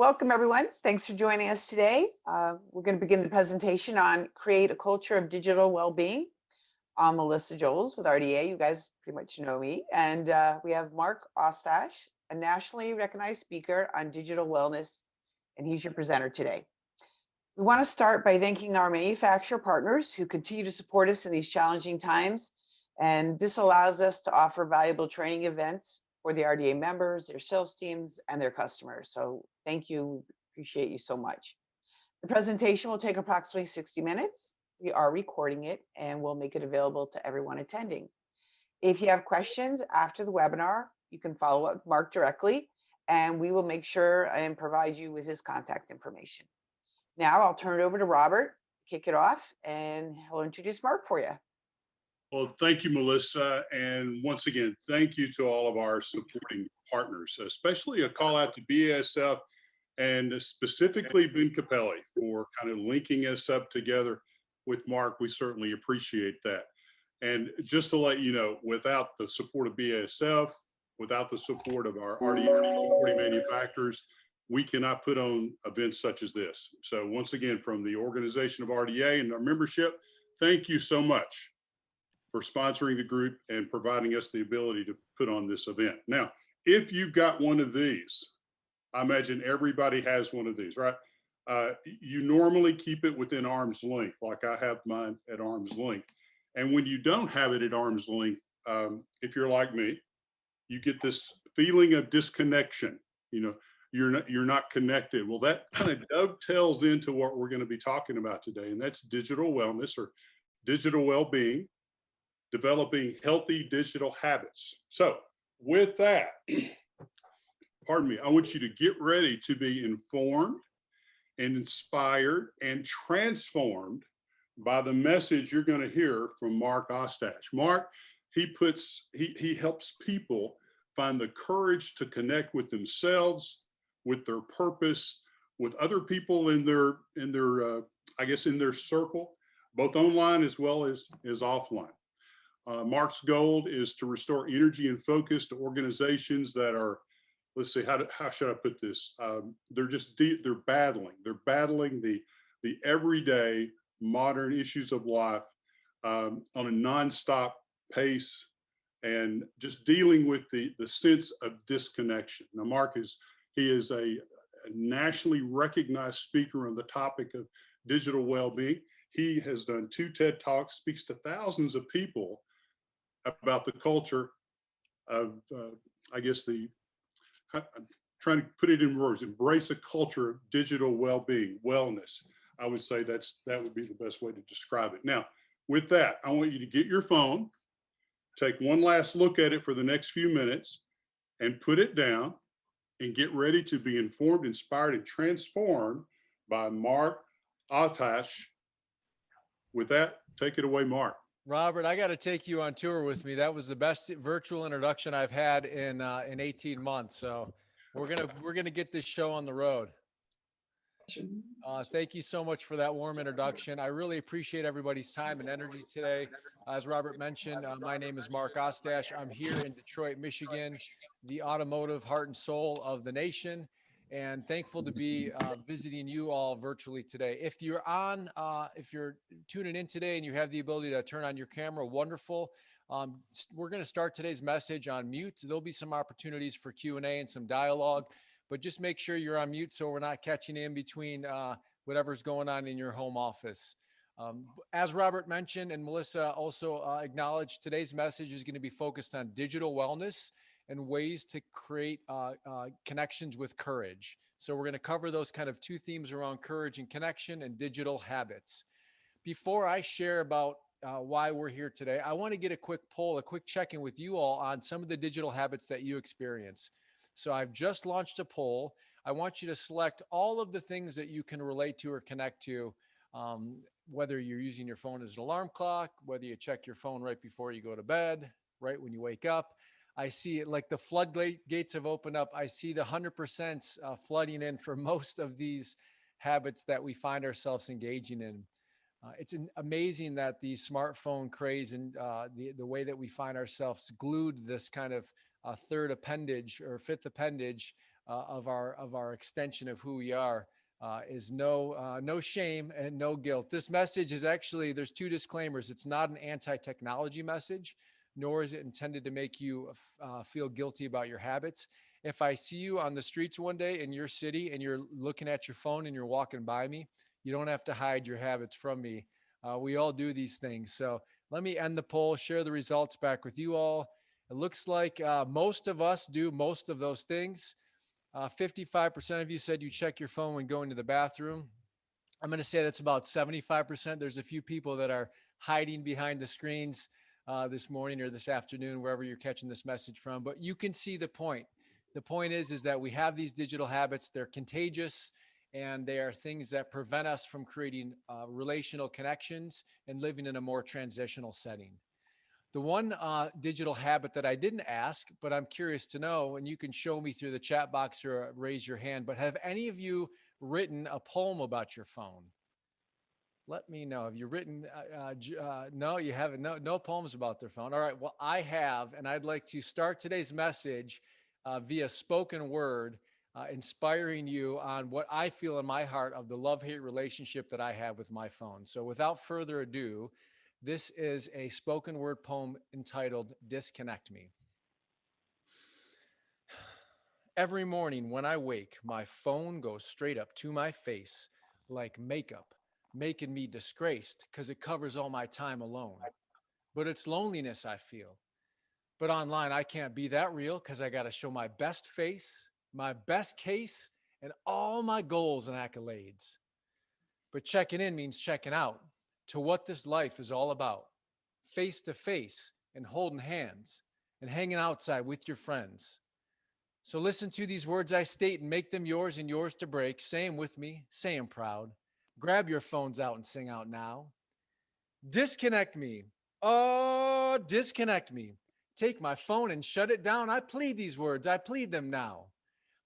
Welcome, everyone. Thanks for joining us today. We're going to begin the presentation on Create a Culture of Digital Wellbeing. I'm Melissa Joles with RDA. You guys pretty much know me. And we have Mark Ostach, a nationally recognized speaker on digital wellness, and he's your presenter today. We want to start by thanking our manufacturer partners who continue to support us in these challenging times. And this allows us to offer valuable training events for the RDA members, their sales teams, and their customers. So thank you, appreciate you so much. The presentation will take approximately 60 minutes. We are recording it and we'll make it available to everyone attending. If you have questions after the webinar, you can follow up with Mark directly and we will make sure and provide you with his contact information. Now I'll turn it over to Robert, kick it off, and he'll introduce Mark for you. Well, thank you, Melissa. And once again, thank you to all of our supporting partners, especially a call out to BASF and specifically Ben Capelli for kind of linking us up together with Mark. We certainly appreciate that. And just to let you know, without the support of BASF, without the support of our RDA manufacturers, we cannot put on events such as this. So once again, from the organization of RDA and our membership, thank you so much for sponsoring the group and providing us the ability to put on this event. Now, if you've got one of these, I imagine everybody has one of these, right? You normally keep it within arm's length, like I have mine at arm's length. And when you don't have it at arm's length, if you're like me, you get this feeling of disconnection. You know, you're not connected. Well, that kind of dovetails into what we're going to be talking about today, and that's digital wellness or digital well-being, developing healthy digital habits. So with that, pardon me, I want you to get ready to be informed and inspired and transformed by the message you're going to hear from Mark Ostach. Mark, he helps people find the courage to connect with themselves, with their purpose, with other people in their circle, both online as well as offline. Mark's goal is to restore energy and focus to organizations that are, let's see, how should I put this? They're battling the everyday modern issues of life on a nonstop pace and just dealing with the sense of disconnection. Now, Mark is a nationally recognized speaker on the topic of digital well-being. He has done 2 TED Talks, speaks to thousands of people about the culture of, I'm trying to put it in words, embrace a culture of digital well-being, wellness. I would say that would be the best way to describe it. Now, with that, I want you to get your phone, take one last look at it for the next few minutes and put it down and get ready to be informed, inspired, and transformed by Mark Ostach. With that, take it away, Mark. Robert, I got to take you on tour with me. That was the best virtual introduction I've had in 18 months. So we're gonna get this show on the road. Thank you so much for that warm introduction. I really appreciate everybody's time and energy today. As Robert mentioned, my name is Mark Ostach. I'm here in Detroit, Michigan, the automotive heart and soul of the nation, and thankful to be visiting you all virtually today. If you're tuning in today and you have the ability to turn on your camera, wonderful. We're going to start today's message on mute. There'll be some opportunities for Q&A and some dialogue, but just make sure you're on mute so we're not catching in between whatever's going on in your home office. As Robert mentioned and Melissa also acknowledged, today's message is going to be focused on digital wellness and ways to create connections with courage. So we're going to cover those kind of 2 themes around courage and connection and digital habits. Before I share about why we're here today, I want to get a quick poll, a quick check-in with you all on some of the digital habits that you experience. So I've just launched a poll. I want you to select all of the things that you can relate to or connect to, whether you're using your phone as an alarm clock, whether you check your phone right before you go to bed, right when you wake up. I see it like the floodgates have opened up. I see the 100% flooding in for most of these habits that we find ourselves engaging in. It's amazing that the smartphone craze and the way that we find ourselves glued to this kind of 3rd appendage or 5th appendage of our extension of who we are, is no shame and no guilt. This message is actually, there's two disclaimers. It's not an anti-technology message, nor is it intended to make you feel guilty about your habits. If I see you on the streets one day in your city and you're looking at your phone and you're walking by me, you don't have to hide your habits from me. We all do these things. So let me end the poll, share the results back with you all. It looks like most of us do most of those things. 55% of you said you check your phone when going to the bathroom. I'm going to say that's about 75%. There's a few people that are hiding behind the screens this morning or this afternoon, wherever you're catching this message from. But you can see the point. The point is that we have these digital habits. They're contagious, and they are things that prevent us from creating relational connections and living in a more transitional setting. The one digital habit that I didn't ask, but I'm curious to know, and you can show me through the chat box or raise your hand, but have any of you written a poem about your phone? Let me know. Have you written? No, you haven't. No poems about their phone. All right. Well, I have, and I'd like to start today's message via spoken word, inspiring you on what I feel in my heart of the love-hate relationship that I have with my phone. So without further ado, this is a spoken word poem entitled Disconnect Me. Every morning when I wake, my phone goes straight up to my face like makeup, making me disgraced because it covers all my time alone. But it's loneliness I feel. But online, I can't be that real because I got to show my best face, my best case, and all my goals and accolades. But checking in means checking out to what this life is all about, face to face and holding hands and hanging outside with your friends. So listen to these words I state and make them yours and yours to break. Say them with me, say them proud. Grab your phones out and sing out now. Disconnect me. Oh, disconnect me. Take my phone and shut it down. I plead these words, I plead them now.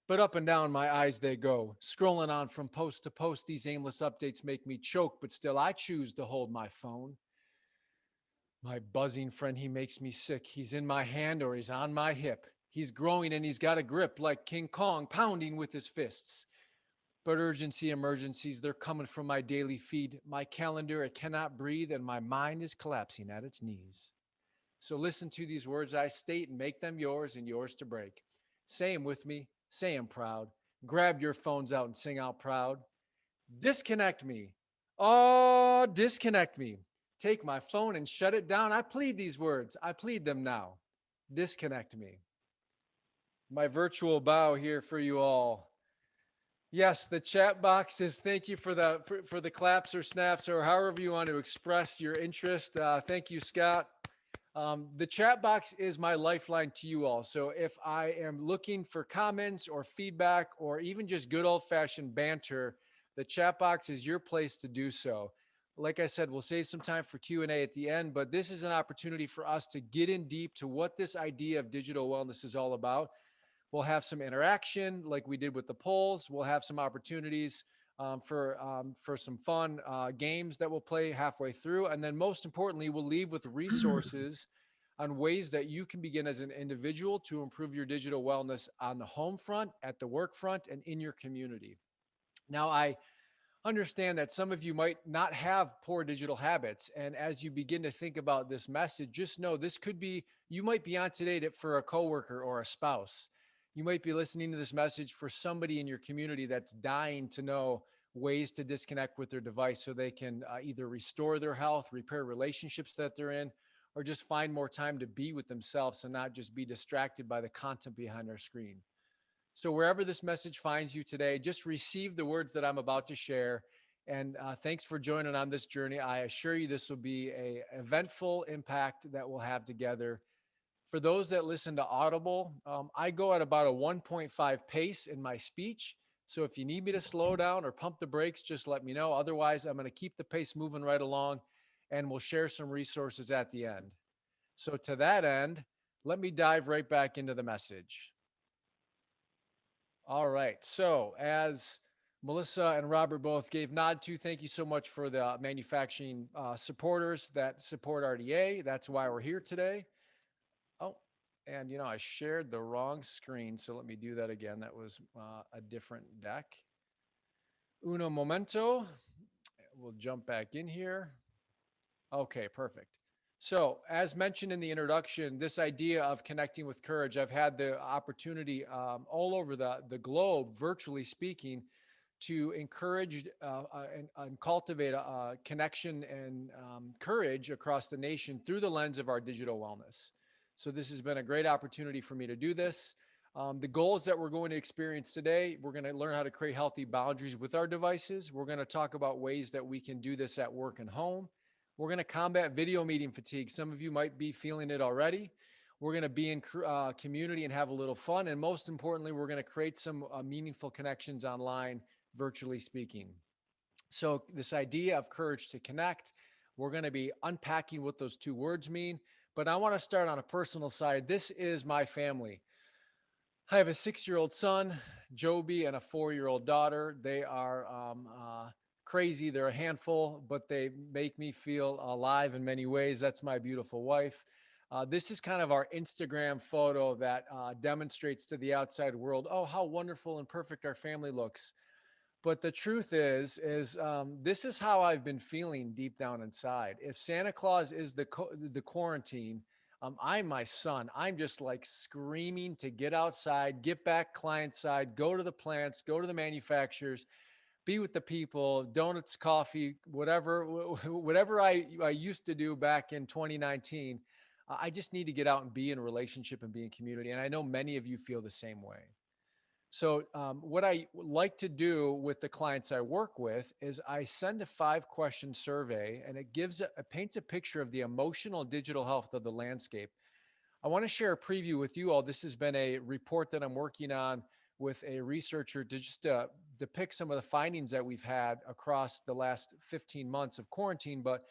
But up and down my eyes they go, scrolling on from post to post. These aimless updates make me choke, but still I choose to hold my phone. My buzzing friend, he makes me sick. He's in my hand or he's on my hip. He's growing and he's got a grip like King Kong, pounding with his fists. But urgency emergencies, they're coming from my daily feed. My calendar, it cannot breathe, and my mind is collapsing at its knees. So listen to these words I state and make them yours and yours to break. Say them with me, say them proud. Grab your phones out and sing out proud. Disconnect me. Oh, disconnect me. Take my phone and shut it down. I plead these words. I plead them now. Disconnect me. My virtual bow here for you all. Yes, the chat box says thank you for the claps or snaps or however you want to express your interest. Thank you, Scott. The chat box is my lifeline to you all. So if I am looking for comments or feedback or even just good old-fashioned banter, the chat box is your place to do so. Like I said, we'll save some time for Q&A at the end, but this is an opportunity for us to get in deep to what this idea of digital wellness is all about. We'll have some interaction like we did with the polls. We'll have some opportunities for some fun games that we'll play halfway through. And then most importantly, we'll leave with resources on ways that you can begin as an individual to improve your digital wellness on the home front, at the work front, and in your community. Now, I understand that some of you might not have poor digital habits. And as you begin to think about this message, just know this could be, you might be on today for a coworker or a spouse. You might be listening to this message for somebody in your community that's dying to know ways to disconnect with their device so they can either restore their health, repair relationships that they're in, or just find more time to be with themselves and not just be distracted by the content behind their screen. So wherever this message finds you today, just receive the words that I'm about to share. And thanks for joining on this journey. I assure you this will be an eventful impact that we'll have together. For those that listen to Audible, I go at about a 1.5 pace in my speech. So if you need me to slow down or pump the brakes, just let me know. Otherwise, I'm going to keep the pace moving right along, and we'll share some resources at the end. So to that end, let me dive right back into the message. All right. So as Melissa and Robert both gave nod to, thank you so much for the manufacturing supporters that support RDA. That's why we're here today. Oh, And, I shared the wrong screen. So let me do that again. That was a different deck. Uno momento. We'll jump back in here. Okay, perfect. So, as mentioned in the introduction, this idea of connecting with courage, I've had the opportunity all over the globe, virtually speaking, to encourage and cultivate a connection and courage across the nation through the lens of our digital wellness. So this has been a great opportunity for me to do this. The goals that we're going to experience today, we're going to learn how to create healthy boundaries with our devices. We're going to talk about ways that we can do this at work and home. We're going to combat video meeting fatigue. Some of you might be feeling it already. We're going to be in community and have a little fun. And most importantly, we're going to create some meaningful connections online, virtually speaking. So this idea of courage to connect, we're going to be unpacking what those two words mean. But I want to start on a personal side. This is my family. I have a 6-year-old son, Joby, and a 4-year-old daughter. They are crazy. They're a handful, but they make me feel alive in many ways. That's my beautiful wife. This is kind of our Instagram photo that demonstrates to the outside world, oh, how wonderful and perfect our family looks. But the truth is this is how I've been feeling deep down inside. If Santa Claus is the quarantine, I'm my son. I'm just like screaming to get outside, get back client side, go to the plants, go to the manufacturers, be with the people, donuts, coffee, whatever I used to do back in 2019. I just need to get out and be in relationship and be in community. And I know many of you feel the same way. So what I like to do with the clients I work with is I send a 5-question survey, and it paints a picture of the emotional digital health of the landscape. I want to share a preview with you all. This has been a report that I'm working on with a researcher to just depict some of the findings that we've had across the last 15 months of quarantine. But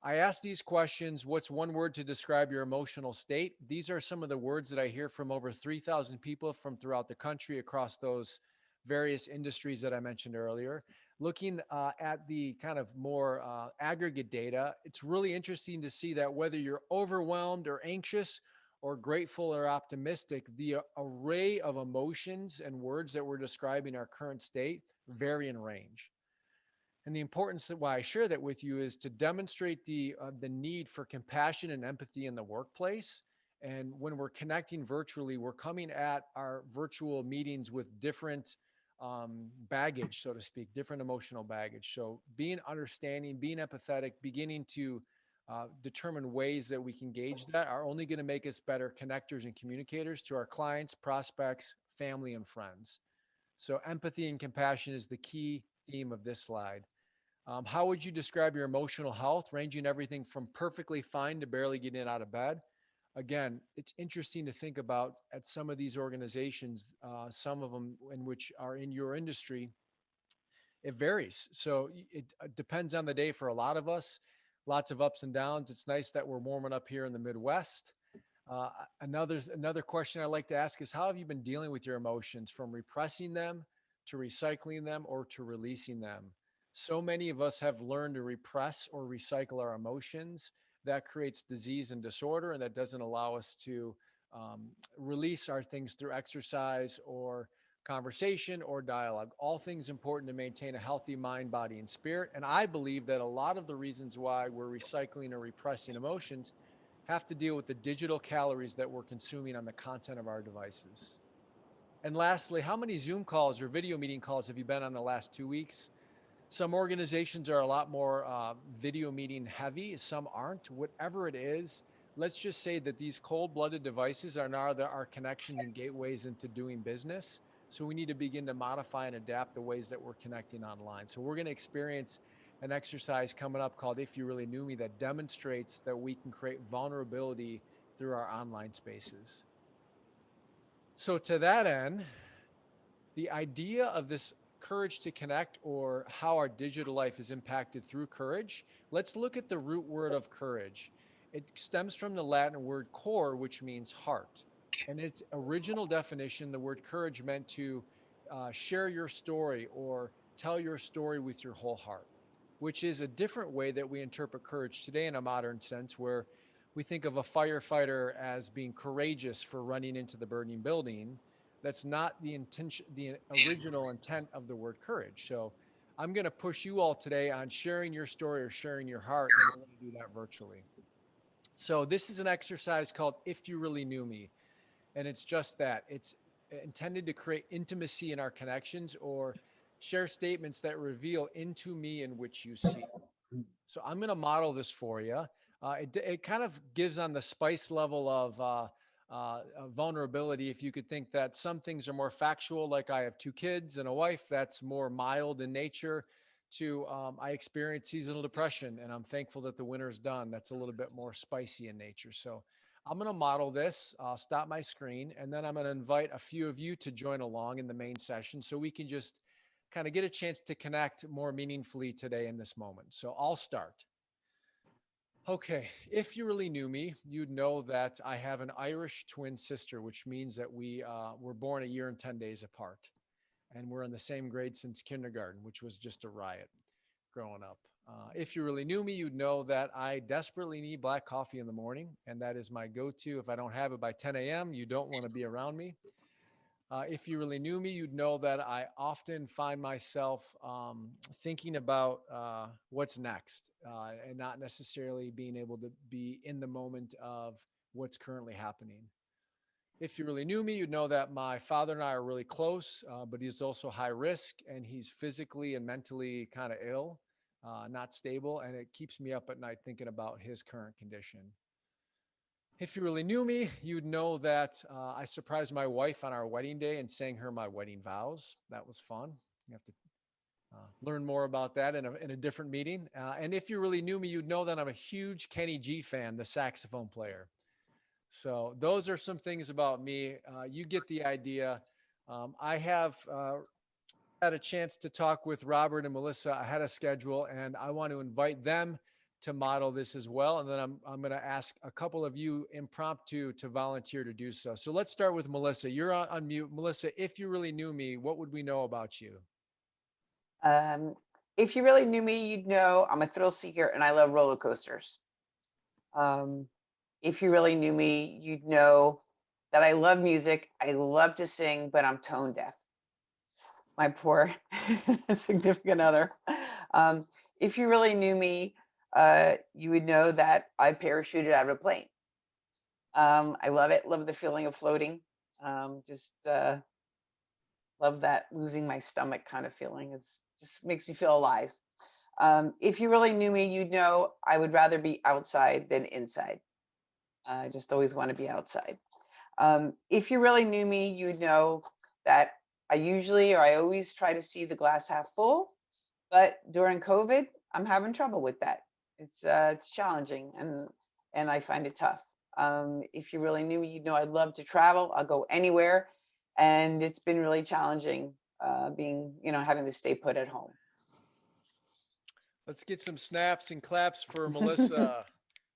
I ask these questions. What's one word to describe your emotional state? These are some of the words that I hear from over 3,000 people from throughout the country across those various industries that I mentioned earlier. Looking at the kind of more aggregate data, it's really interesting to see that whether you're overwhelmed or anxious or grateful or optimistic, the array of emotions and words that we're describing our current state vary in range. And the importance of why I share that with you is to demonstrate the need for compassion and empathy in the workplace. And when we're connecting virtually, we're coming at our virtual meetings with different baggage, so to speak, different emotional baggage. So being understanding, being empathetic, beginning to determine ways that we can gauge that are only going to make us better connectors and communicators to our clients, prospects, family, and friends. So empathy and compassion is the key theme of this slide. How would you describe your emotional health, ranging everything from perfectly fine to barely getting out of bed? Again, it's interesting to think about at some of these organizations, some of them in which are in your industry, it varies. So it depends on the day for a lot of us, lots of ups and downs. It's nice that we're warming up here in the Midwest. Another question I like to ask is, how have you been dealing with your emotions, from repressing them to recycling them or to releasing them? So many of us have learned to repress or recycle our emotions. That creates disease and disorder, and that doesn't allow us to release our things through exercise or conversation or dialogue. All things important to maintain a healthy mind, body, and spirit. And I believe that a lot of the reasons why we're recycling or repressing emotions have to deal with the digital calories that we're consuming on the content of our devices. And lastly, how many Zoom calls or video meeting calls have you been on the last 2 weeks? Some organizations are a lot more video meeting heavy. Some aren't. Whatever it is, let's just say that these cold-blooded devices are now our connections and gateways into doing business. So we need to begin to modify and adapt the ways that we're connecting online. So we're going to experience an exercise coming up called If You Really Knew Me that demonstrates that we can create vulnerability through our online spaces. So to that end, the idea of this courage to connect, or how our digital life is impacted through courage, let's look at the root word of courage. It stems from the Latin word cor, which means heart. And its original definition, the word courage meant to share your story or tell your story with your whole heart, which is a different way that we interpret courage today in a modern sense, where we think of a firefighter as being courageous for running into the burning building. That's not the intention, the original intent of the word courage. So I'm going to push you all today on sharing your story or sharing your heart, and we're going to do that virtually. So this is an exercise called If You Really Knew Me. And it's just that. It's intended to create intimacy in our connections or share statements that reveal into me in which you see. So I'm going to model this for you. It kind of gives on the spice level of vulnerability. If you could think that some things are more factual, like I have 2 kids and a wife, that's more mild in nature, to I experience seasonal depression and I'm thankful that the winter's done. That's a little bit more spicy in nature. So I'm going to model this. I'll stop my screen, and then I'm going to invite a few of you to join along in the main session so we can just kind of get a chance to connect more meaningfully today in this moment. So I'll start. Okay, if you really knew me, you'd know that I have an Irish twin sister, which means that we were born a year and 10 days apart. And we're in the same grade since kindergarten, which was just a riot growing up. If you really knew me, you'd know that I desperately need black coffee in the morning, and that is my go-to. If I don't have it by 10 a.m., you don't want to be around me. If you really knew me, you'd know that I often find myself thinking about what's next and not necessarily being able to be in the moment of what's currently happening. If you really knew me, you'd know that my father and I are really close, but he's also high risk and he's physically and mentally kind of ill, not stable, and it keeps me up at night thinking about his current condition. If you really knew me, you'd know that I surprised my wife on our wedding day and sang her my wedding vows. That was fun. You have to learn more about that in a different meeting. And if you really knew me, you'd know that I'm a huge Kenny G fan, the saxophone player. So those are some things about me. You get the idea. I have had a chance to talk with Robert and Melissa. I had a schedule, and I want to invite them to model this as well. And then I'm going to ask a couple of you impromptu to volunteer to do so. So let's start with Melissa. You're on mute. Melissa, if you really knew me, what would we know about you? If you really knew me, you'd know I'm a thrill seeker and I love roller coasters. If you really knew me, you'd know that I love music. I love to sing, but I'm tone deaf. My poor significant other. If you really knew me, you would know that I parachuted out of a plane. I love it. Love the feeling of floating. Just love that losing my stomach kind of feeling. It's just makes me feel alive. If you really knew me, you'd know I would rather be outside than inside. I just always want to be outside. If you really knew me, you'd know that I always try to see the glass half full, but during COVID, I'm having trouble with that. It's challenging and I find it tough. If you really knew me, you'd know I'd love to travel. I'll go anywhere, and it's been really challenging having to stay put at home. Let's get some snaps and claps for Melissa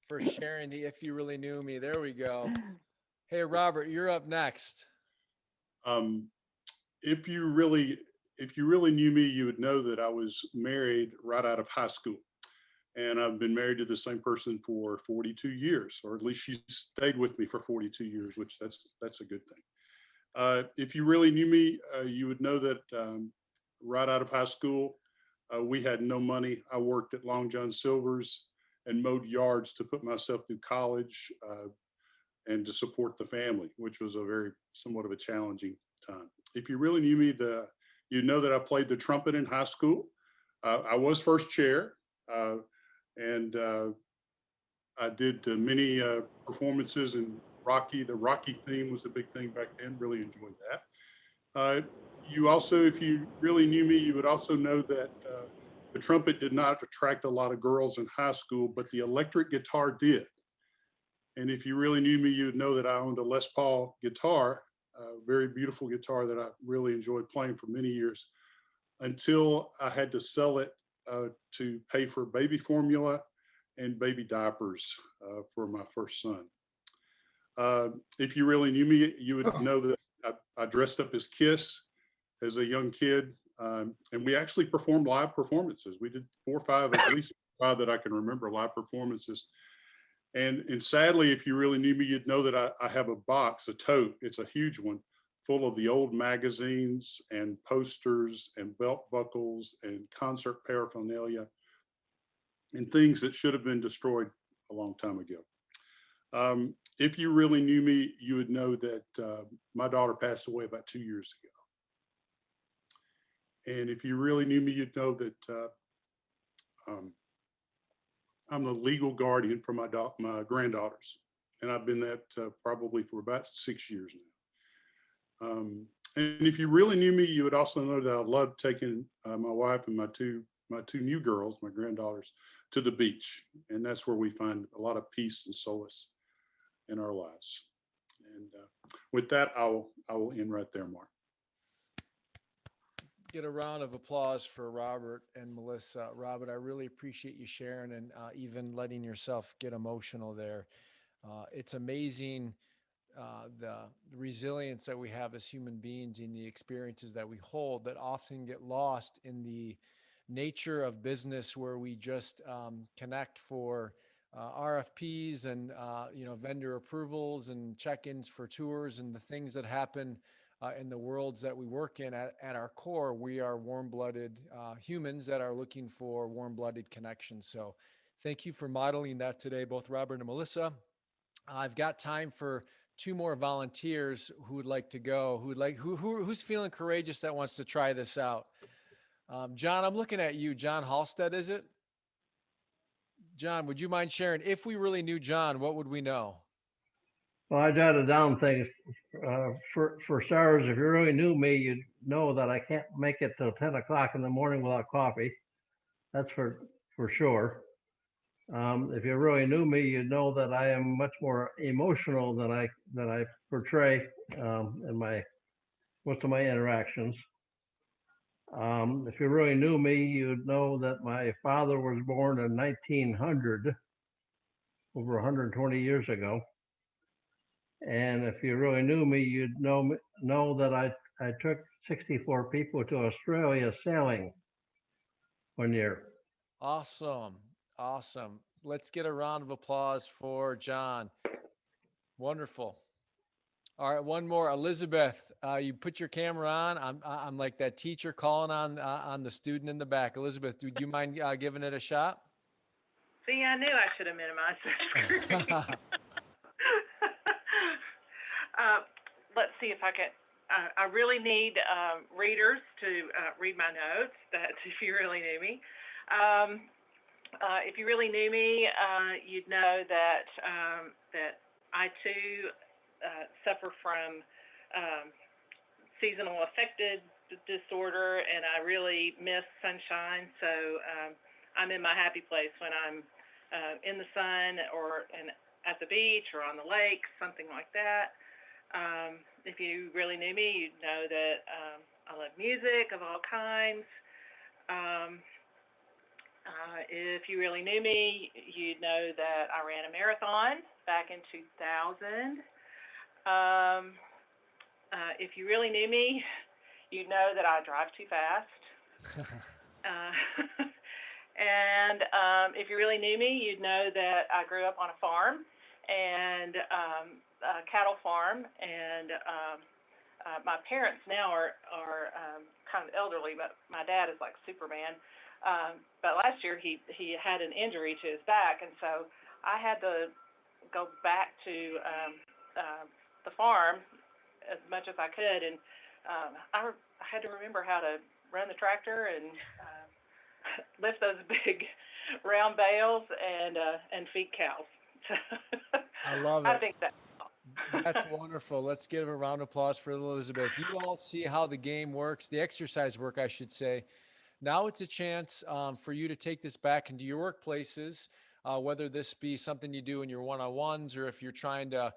for sharing the If You Really Knew Me. There we go. Hey, Robert, you're up next. If you really knew me, you would know that I was married right out of high school. And I've been married to the same person for 42 years, or at least she stayed with me for 42 years, which that's a good thing. If you really knew me, you would know that right out of high school, we had no money. I worked at Long John Silver's and mowed yards to put myself through college and to support the family, which was somewhat of a challenging time. If you really knew me, you know that I played the trumpet in high school. I was first chair, and I did many performances in Rocky. The Rocky theme was a big thing back then. Really enjoyed that. You also, if you really knew me, you would also know that the trumpet did not attract a lot of girls in high school, but the electric guitar did. And if you really knew me, you'd know that I owned a Les Paul guitar, a very beautiful guitar that I really enjoyed playing for many years, until I had to sell it to pay for baby formula and baby diapers for my first son. If you really knew me, you would know that I dressed up as Kiss as a young kid, and we actually performed live performances. We did 4 or 5, at least 5 that I can remember, live performances. And sadly, if you really knew me, you'd know that I have a box, a tote. It's a huge one, full of the old magazines and posters and belt buckles and concert paraphernalia and things that should have been destroyed a long time ago. If you really knew me, you would know that my daughter passed away about 2 years ago. And if you really knew me, you'd know that I'm the legal guardian for my granddaughters, and I've been that probably for about 6 years now. And if you really knew me, you would also know that I love taking my wife and my two new girls, my granddaughters, to the beach, and that's where we find a lot of peace and solace in our lives. And with that, I will end right there, Mark. Get a round of applause for Robert and Melissa. Robert, I really appreciate you sharing and even letting yourself get emotional there. It's amazing the resilience that we have as human beings in the experiences that we hold that often get lost in the nature of business, where we just connect for RFPs and vendor approvals and check-ins for tours and the things that happen in the worlds that we work in. At our core, we are warm-blooded humans that are looking for warm-blooded connections. So thank you for modeling that today, both Robert and Melissa. I've got time for two more volunteers who would like to go, who's feeling courageous that wants to try this out. John, I'm looking at you. John Halstead, is it? John, would you mind sharing? If we really knew John, what would we know? Well, I jotted down things. For starters, if you really knew me, you'd know that I can't make it till 10 o'clock in the morning without coffee. That's for sure. If you really knew me, you'd know that I am much more emotional than I portray in most of my interactions. If you really knew me, you'd know that my father was born in 1900, over 120 years ago. And if you really knew me, you'd know that I took 64 people to Australia sailing one year. Awesome. Awesome. Let's get a round of applause for John. Wonderful. All right, one more. Elizabeth, you put your camera on. I'm like that teacher calling on the student in the back. Elizabeth, would you mind giving it a shot? See, I knew I should have minimized that screen. Let's see if I can. I really need readers to read my notes. That's if you really knew me. If you really knew me, you'd know that that I too suffer from seasonal affective disorder, and I really miss sunshine. So I'm in my happy place when I'm in the sun or at the beach or on the lake, something like that. If you really knew me, you'd know that I love music of all kinds. If you really knew me, you'd know that I ran a marathon back in 2000. If you really knew me, you'd know that I drive too fast. And if you really knew me, you'd know that I grew up on a farm, and a cattle farm, and my parents now are kind of elderly, but my dad is like Superman. But last year he had an injury to his back, and so I had to go back to the farm as much as I could, and I had to remember how to run the tractor and lift those big round bales and feed cows. I love it. I think That's wonderful. Let's give a round of applause for Elizabeth. You all see how the game works, the exercise work, I should say. Now it's a chance for you to take this back into your workplaces, whether this be something you do in your one-on-ones, or if you're trying to,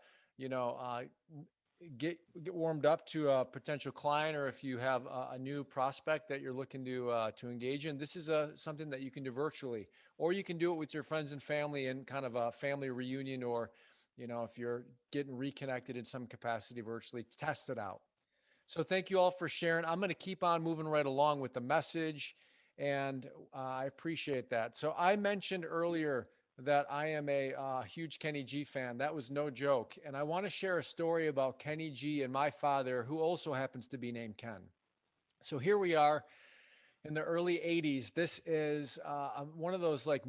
get warmed up to a potential client, or if you have a new prospect that you're looking to engage in. This is something that you can do virtually, or you can do it with your friends and family in kind of a family reunion, or if you're getting reconnected in some capacity virtually, test it out. So thank you all for sharing. I'm going to keep on moving right along with the message, and I appreciate that. So I mentioned earlier that I am a huge Kenny G fan. That was no joke. And I want to share a story about Kenny G and my father, who also happens to be named Ken. So here we are in the early 80s. This is one of those like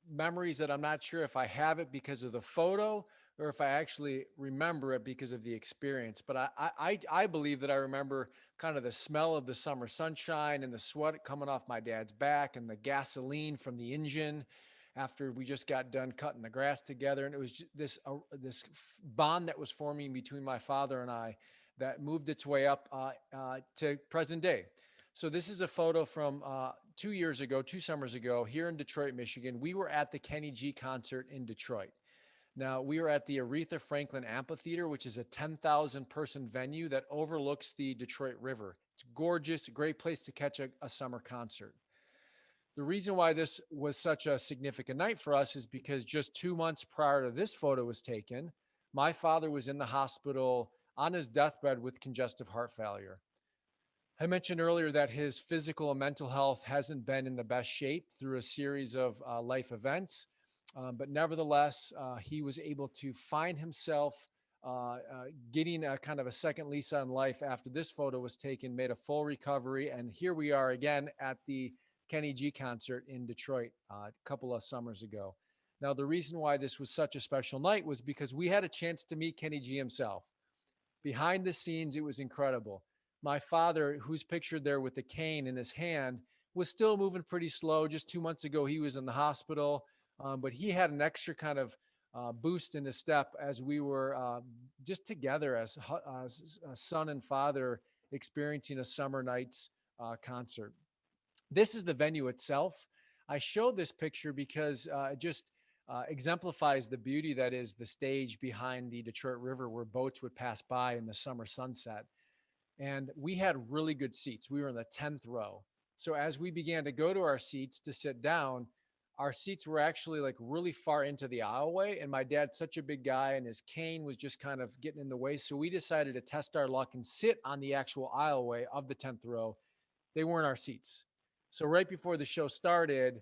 memories that I'm not sure if I have it because of the photo or if I actually remember it because of the experience. But I believe that I remember kind of the smell of the summer sunshine and the sweat coming off my dad's back and the gasoline from the engine after we just got done cutting the grass together. And it was just this bond that was forming between my father and I that moved its way up to present day. So this is a photo from 2 years ago, 2 summers ago, here in Detroit, Michigan. We were at the Kenny G concert in Detroit. Now, we were at the Aretha Franklin Amphitheater, which is a 10,000 person venue that overlooks the Detroit River. It's gorgeous, a great place to catch a summer concert. The reason why this was such a significant night for us is because just 2 months prior to this photo was taken, my father was in the hospital on his deathbed with congestive heart failure. I mentioned earlier that his physical and mental health hasn't been in the best shape through a series of life events. But nevertheless, he was able to find himself getting a kind of a second lease on life after this photo was taken, made a full recovery. And here we are again at the Kenny G concert in Detroit a couple of summers ago. Now, the reason why this was such a special night was because we had a chance to meet Kenny G himself. Behind the scenes, it was incredible. My father, who's pictured there with the cane in his hand, was still moving pretty slow. Just 2 months ago, he was in the hospital, but he had an extra kind of boost in his step as we were just together as a son and father experiencing a summer night's concert. This is the venue itself. I showed this picture because it just exemplifies the beauty that is the stage behind the Detroit River where boats would pass by in the summer sunset. And we had really good seats. We were in the 10th row. So as we began to go to our seats to sit down, our seats were actually like really far into the aisleway. And my dad's such a big guy and his cane was just kind of getting in the way. So we decided to test our luck and sit on the actual aisleway of the 10th row. They weren't our seats. So right before the show started,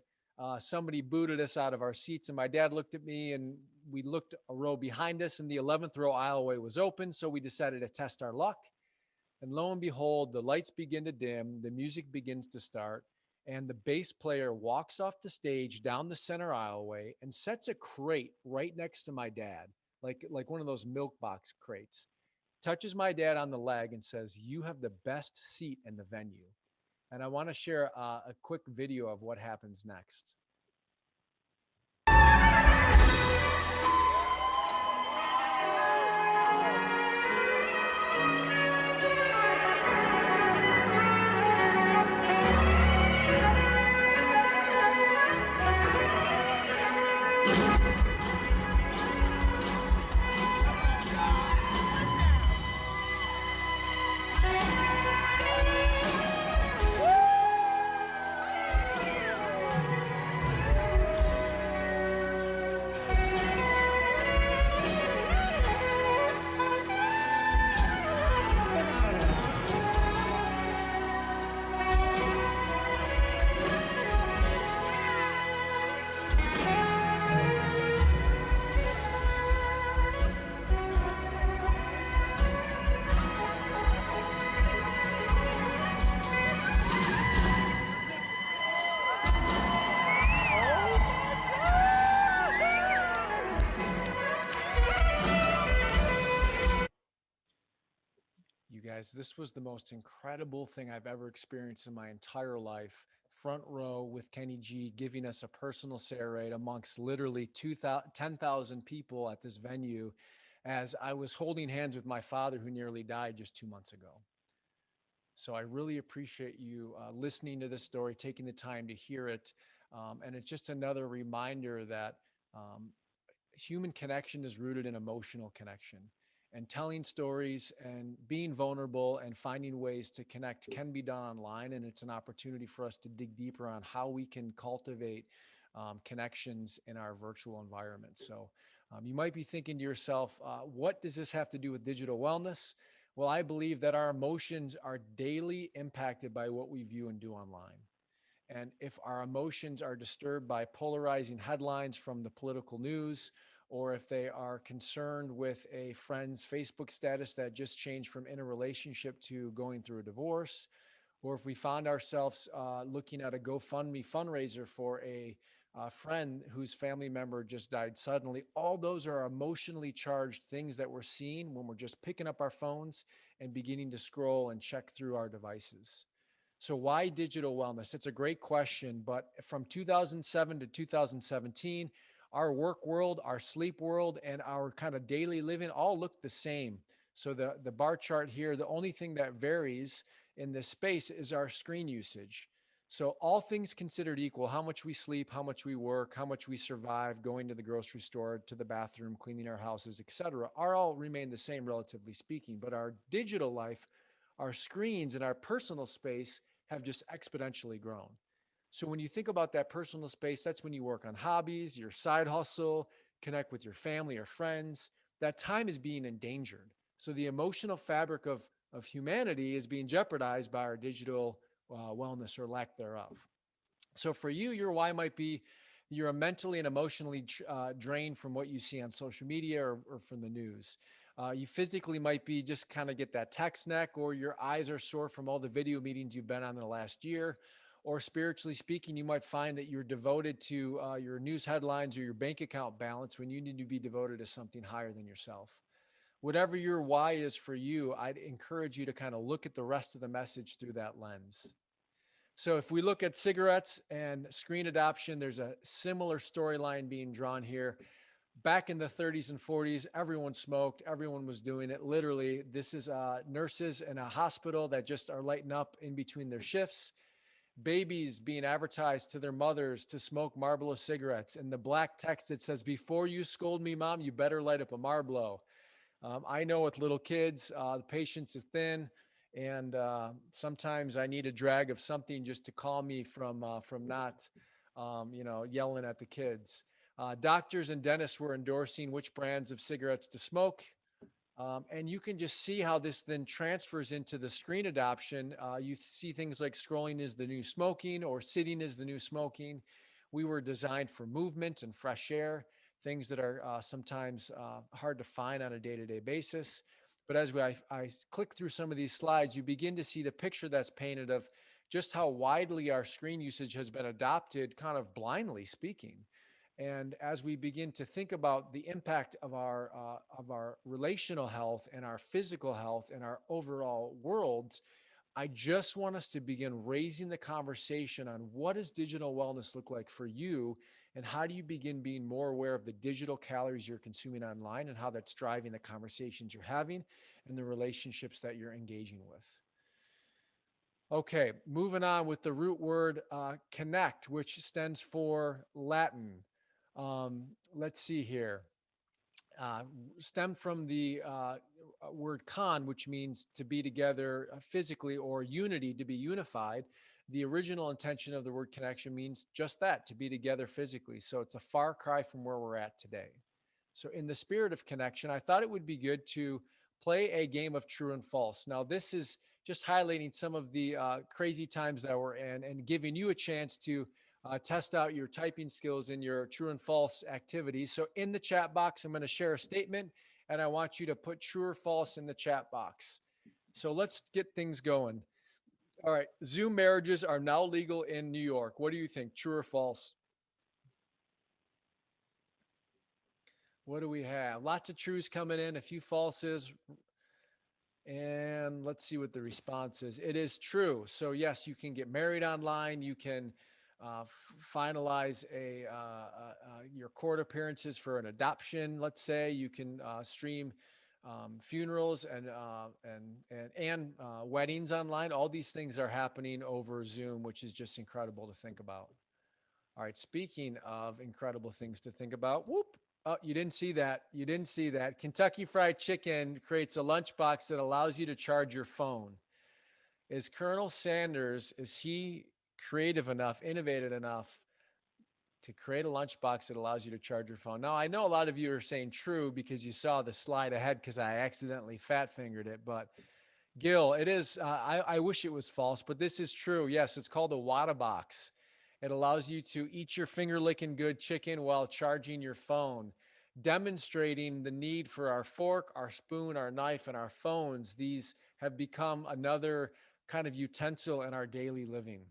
somebody booted us out of our seats. And my dad looked at me and we looked a row behind us and the 11th row aisleway was open. So we decided to test our luck. And lo and behold, the lights begin to dim, the music begins to start, and the bass player walks off the stage down the center aisleway and sets a crate right next to my dad, like one of those milk box crates, touches my dad on the leg and says, "You have the best seat in the venue." And I want to share a quick video of what happens next. You guys, this was the most incredible thing I've ever experienced in my entire life. Front row with Kenny G giving us a personal serenade amongst literally 10,000 people at this venue as I was holding hands with my father who nearly died just 2 months ago. So I really appreciate you listening to this story, taking the time to hear it. And it's just another reminder that human connection is rooted in emotional connection. And telling stories and being vulnerable and finding ways to connect can be done online. And it's an opportunity for us to dig deeper on how we can cultivate connections in our virtual environment. So you might be thinking to yourself, what does this have to do with digital wellness? Well, I believe that our emotions are daily impacted by what we view and do online. And if our emotions are disturbed by polarizing headlines from the political news, or if they are concerned with a friend's Facebook status that just changed from in a relationship to going through a divorce, or if we found ourselves looking at a GoFundMe fundraiser for a friend whose family member just died suddenly, all those are emotionally charged things that we're seeing when we're just picking up our phones and beginning to scroll and check through our devices. So why digital wellness? It's a great question, but from 2007 to 2017, our work world, our sleep world, and our kind of daily living all look the same. So the bar chart here, the only thing that varies in this space is our screen usage. So all things considered equal, how much we sleep, how much we work, how much we survive, going to the grocery store, to the bathroom, cleaning our houses, etc., are all remain the same, relatively speaking. But our digital life, our screens and our personal space have just exponentially grown. So when you think about that personal space, that's when you work on hobbies, your side hustle, connect with your family or friends. That time is being endangered. So the emotional fabric of humanity is being jeopardized by our digital wellness or lack thereof. So for you, your why might be you're mentally and emotionally drained from what you see on social media or from the news. You physically might be just kind of get that text neck, or your eyes are sore from all the video meetings you've been on in the last year. Or spiritually speaking, you might find that you're devoted to your news headlines or your bank account balance when you need to be devoted to something higher than yourself. Whatever your why is for you, I'd encourage you to kind of look at the rest of the message through that lens. So if we look at cigarettes and screen adoption, there's a similar storyline being drawn here. Back in the 30s and 40s, everyone smoked, everyone was doing it. Literally, this is nurses in a hospital that just are lighting up in between their shifts. Babies being advertised to their mothers to smoke Marlboro cigarettes. In the black text, it says, "Before you scold me, mom, you better light up a Marlboro." I know with little kids, the patience is thin, and sometimes I need a drag of something just to calm me from not, yelling at the kids. Doctors and dentists were endorsing which brands of cigarettes to smoke. And you can just see how this then transfers into the screen adoption. You see things like scrolling is the new smoking or sitting is the new smoking. We were designed for movement and fresh air, things that are sometimes hard to find on a day-to-day basis. But as I click through some of these slides, you begin to see the picture that's painted of just how widely our screen usage has been adopted, kind of blindly speaking. And as we begin to think about the impact of our relational health and our physical health and our overall worlds, I just want us to begin raising the conversation on what does digital wellness look like for you, and how do you begin being more aware of the digital calories you're consuming online and how that's driving the conversations you're having and the relationships that you're engaging with. Okay, moving on with the root word connect, which stands for Latin. Let's see here. Stemmed from the word con, which means to be together physically, or unity, to be unified. The original intention of the word connection means just that, to be together physically. So it's a far cry from where we're at today. So in the spirit of connection, I thought it would be good to play a game of true and false. Now, this is just highlighting some of the crazy times that we're in and giving you a chance to test out your typing skills in your true and false activities. So in the chat box, I'm going to share a statement, and I want you to put true or false in the chat box. So let's get things going. All right. Zoom marriages are now legal in New York. What do you think? True or false? What do we have? Lots of trues coming in, a few falses. And let's see what the response is. It is true. So yes, you can get married online. You can finalize your court appearances for an adoption. Let's say you can stream funerals and weddings online. All these things are happening over Zoom, which is just incredible to think about. All right. Speaking of incredible things to think about, whoop. Oh, you didn't see that. You didn't see that. Kentucky Fried Chicken creates a lunchbox that allows you to charge your phone. Is Colonel Sanders, is he creative enough, innovative enough to create a lunchbox that allows you to charge your phone? Now, I know a lot of you are saying true because you saw the slide ahead because I accidentally fat fingered it. But Gil, it is, I wish it was false, but this is true. Yes, it's called a Wada box. It allows you to eat your finger licking good chicken while charging your phone, demonstrating the need for our fork, our spoon, our knife, and our phones. These have become another kind of utensil in our daily living.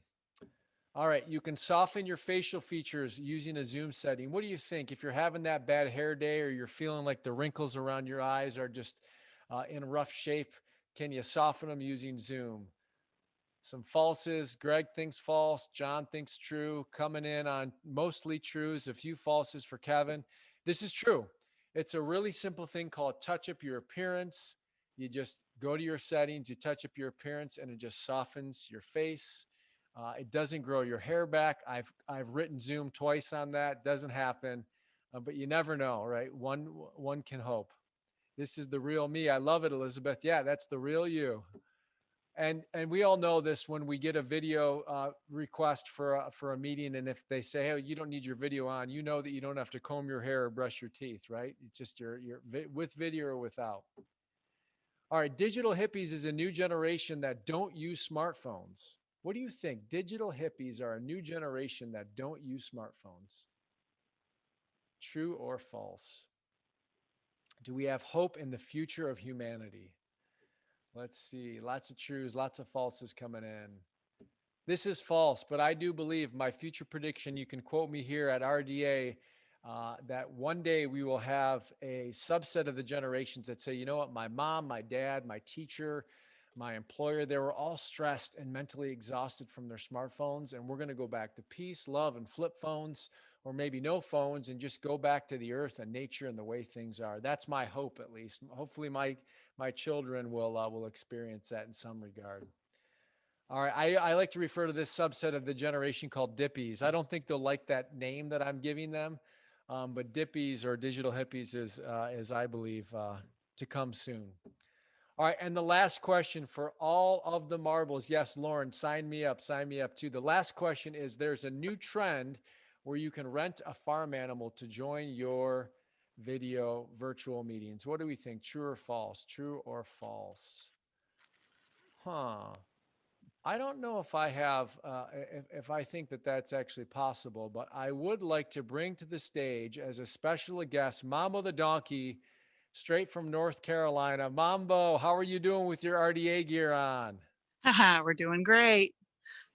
All right, you can soften your facial features using a zoom setting. What do you think? If you're having that bad hair day or you're feeling like the wrinkles around your eyes are just in rough shape, can you soften them using zoom? Some falses. Greg thinks false. John thinks true. Coming in on mostly trues, a few falses for Kevin. This is true. It's a really simple thing called touch up your appearance. You just go to your settings, you touch up your appearance, and it just softens your face. It doesn't grow your hair back. I've written Zoom twice on that. Doesn't happen, but you never know, right? One can hope. This is the real me. I love it, Elizabeth. Yeah, that's the real you. And we all know this when we get a video request for a meeting, and if they say, "Hey, you don't need your video on," you know that you don't have to comb your hair or brush your teeth, right? It's just your with video or without. All right, digital hippies is a new generation that don't use smartphones. What do you think? Digital hippies are a new generation that don't use smartphones. True or false? Do we have hope in the future of humanity? Let's see. Lots of trues, lots of falses coming in. This is false, but I do believe my future prediction, you can quote me here at RDA, that one day we will have a subset of the generations that say, you know what, my mom, my dad, my teacher, my employer, they were all stressed and mentally exhausted from their smartphones. And we're going to go back to peace, love, and flip phones, or maybe no phones, and just go back to the earth and nature and the way things are. That's my hope, at least. Hopefully my children will experience that in some regard. All right, I like to refer to this subset of the generation called dippies. I don't think they'll like that name that I'm giving them, but dippies or digital hippies is I believe, to come soon. All right, and the last question for all of the marbles. Yes, Lauren, sign me up too. The last question is, there's a new trend where you can rent a farm animal to join your video virtual meetings. What do we think? True or false? True or false? I don't know if I have, if I think that that's actually possible, but I would like to bring to the stage as a special guest, Mambo the donkey, straight from North Carolina. Mambo, how are you doing with your RDA gear on? Haha, we're doing great.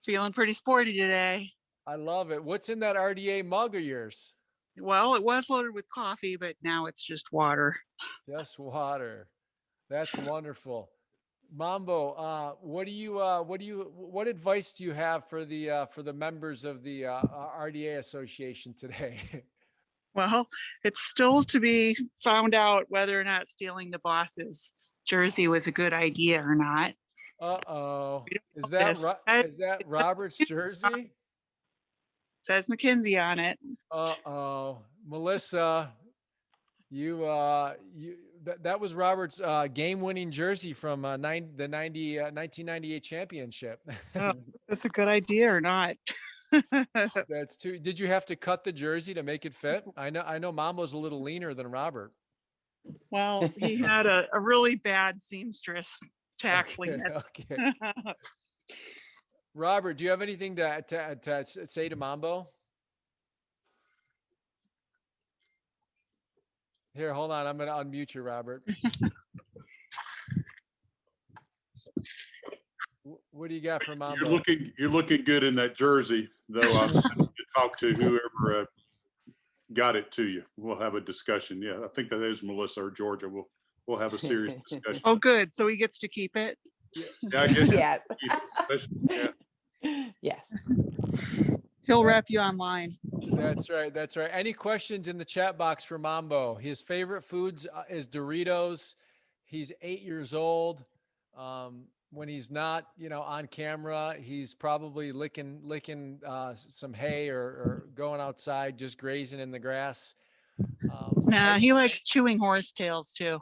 Feeling pretty sporty today. I love it. What's in that RDA mug of yours? Well, it was loaded with coffee, but now it's just water. Just water. That's wonderful. Mambo, what advice do you have for the members of the RDA Association today? Well, it's still to be found out whether or not stealing the boss's jersey was a good idea or not. Uh-oh. We Is don't know this. is that Robert's jersey? Says McKinsey on it. Uh-oh. Melissa, that was Robert's game-winning jersey from the 1998 championship. Oh, is this a good idea or not? That's too. Did you have to cut the jersey to make it fit? I know Mambo's a little leaner than Robert. Well, he had a really bad seamstress tackling it. Okay. Robert, do you have anything to say to Mambo? Here, hold on. I'm going to unmute you, Robert. What do you got for Mambo? You're looking good in that jersey, though. I'm going to talk to whoever got it to you. We'll have a discussion. Yeah, I think that is Melissa or Georgia. We'll have a serious discussion. Oh, good. So he gets to keep it. Yeah, I guess. Yes. Yeah. Yes. He'll wrap you online. That's right. That's right. Any questions in the chat box for Mambo? His favorite foods is Doritos. He's 8 years old. When he's not, on camera, he's probably licking some hay or going outside, just grazing in the grass. Nah, he likes chewing horsetails too.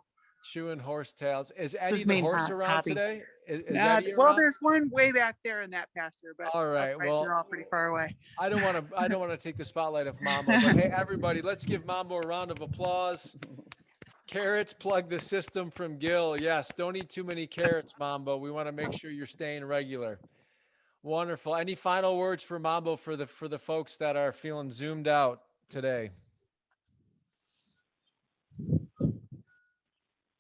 Chewing horsetails. Is Eddie the horse around today? Is Eddie well, around? there's one way back there in that pasture, but all right. Well, they're all pretty far away. I don't want to take the spotlight off Mambo, but hey, everybody, let's give Mambo a round of applause. Carrots plug the system from Gil. Yes, don't eat too many carrots, Mambo. We want to make sure you're staying regular. Wonderful. Any final words for Mambo for the folks that are feeling zoomed out today?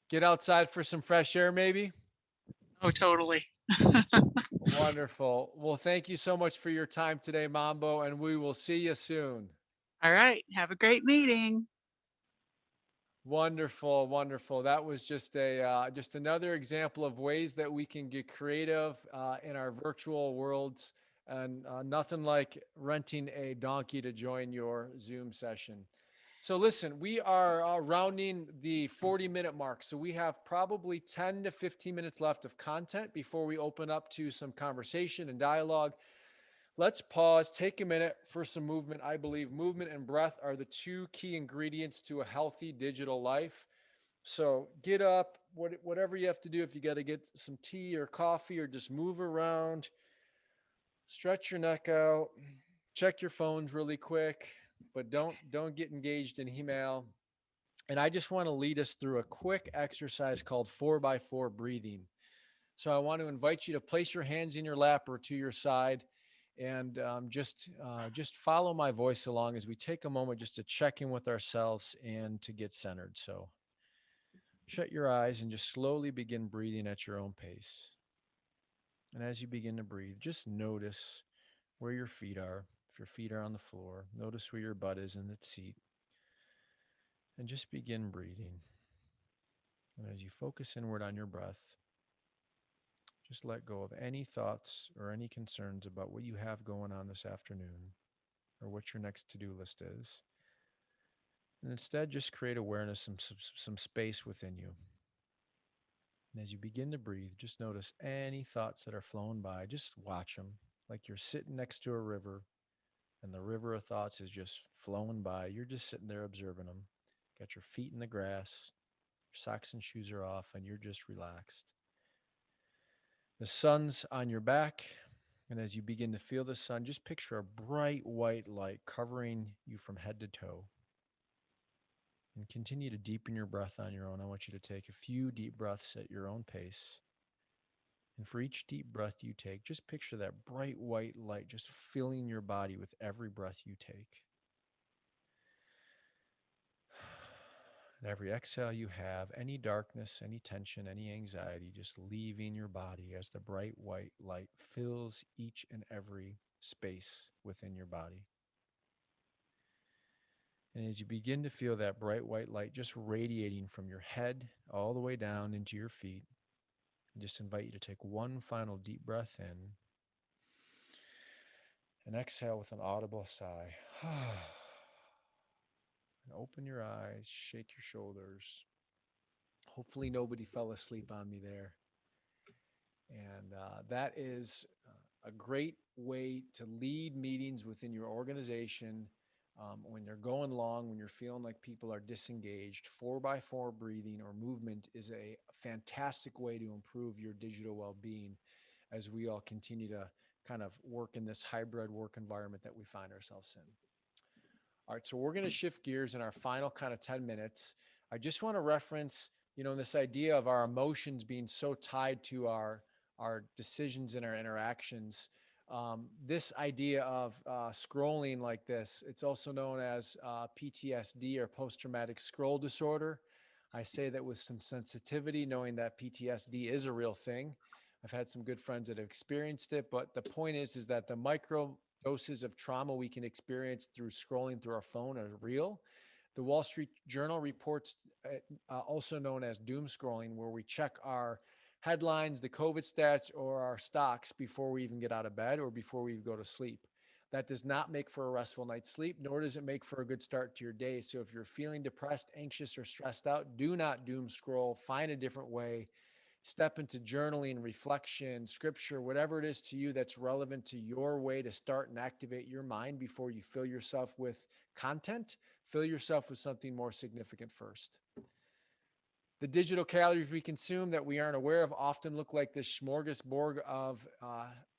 Get outside for some fresh air, maybe? Oh, totally. Wonderful. Well, thank you so much for your time today, Mambo, and we will see you soon. All right. Have a great meeting. Wonderful, wonderful. That was just just another example of ways that we can get creative in our virtual worlds, and nothing like renting a donkey to join your Zoom session. So listen, we are rounding the 40-minute mark. So we have probably 10 to 15 minutes left of content before we open up to some conversation and dialogue. Let's pause, take a minute for some movement. I believe movement and breath are the two key ingredients to a healthy digital life. So get up, whatever you have to do. If you got to get some tea or coffee or just move around, stretch your neck out, check your phones really quick, but don't get engaged in email. And I just want to lead us through a quick exercise called 4x4 breathing. So I want to invite you to place your hands in your lap or to your side, and just follow my voice along as we take a moment just to check in with ourselves and to get centered. So shut your eyes and just slowly begin breathing at your own pace. And as you begin to breathe, just notice where your feet are. If your feet are on the floor, notice where your butt is in its seat, and just begin breathing. And as you focus inward on your breath, just let go of any thoughts or any concerns about what you have going on this afternoon or what your next to-do list is. And instead, just create awareness, some space within you. And as you begin to breathe, just notice any thoughts that are flowing by. Just watch them like you're sitting next to a river and the river of thoughts is just flowing by. You're just sitting there observing them. Got your feet in the grass, your socks and shoes are off, and you're just relaxed. The sun's on your back, and as you begin to feel the sun, just picture a bright white light covering you from head to toe. And continue to deepen your breath on your own. I want you to take a few deep breaths at your own pace. And for each deep breath you take, just picture that bright white light just filling your body with every breath you take. And every exhale you have, any darkness, any tension, any anxiety, just leaving your body as the bright white light fills each and every space within your body. And as you begin to feel that bright white light just radiating from your head all the way down into your feet, I just invite you to take one final deep breath in and exhale with an audible sigh. And open your eyes, shake your shoulders. Hopefully nobody fell asleep on me there. And that is a great way to lead meetings within your organization when they're going long, when you're feeling like people are disengaged. 4x4 breathing or movement is a fantastic way to improve your digital well-being as we all continue to kind of work in this hybrid work environment that we find ourselves in. All right, so we're going to shift gears in our final kind of 10 minutes. I just want to reference, this idea of our emotions being so tied to our decisions and our interactions. This idea of scrolling like this, it's also known as PTSD or post-traumatic scroll disorder. I say that with some sensitivity, knowing that PTSD is a real thing. I've had some good friends that have experienced it, but the point is that the micro doses of trauma we can experience through scrolling through our phone are real. The Wall Street Journal reports, also known as doom scrolling, where we check our headlines, the COVID stats, or our stocks before we even get out of bed or before we go to sleep. That does not make for a restful night's sleep, nor does it make for a good start to your day. So if you're feeling depressed, anxious, or stressed out, do not doom scroll. Find a different way. Step into journaling, reflection, scripture, whatever it is to you that's relevant to your way to start and activate your mind before you fill yourself with content. Fill yourself with something more significant first. The digital calories we consume that we aren't aware of often look like this smorgasbord of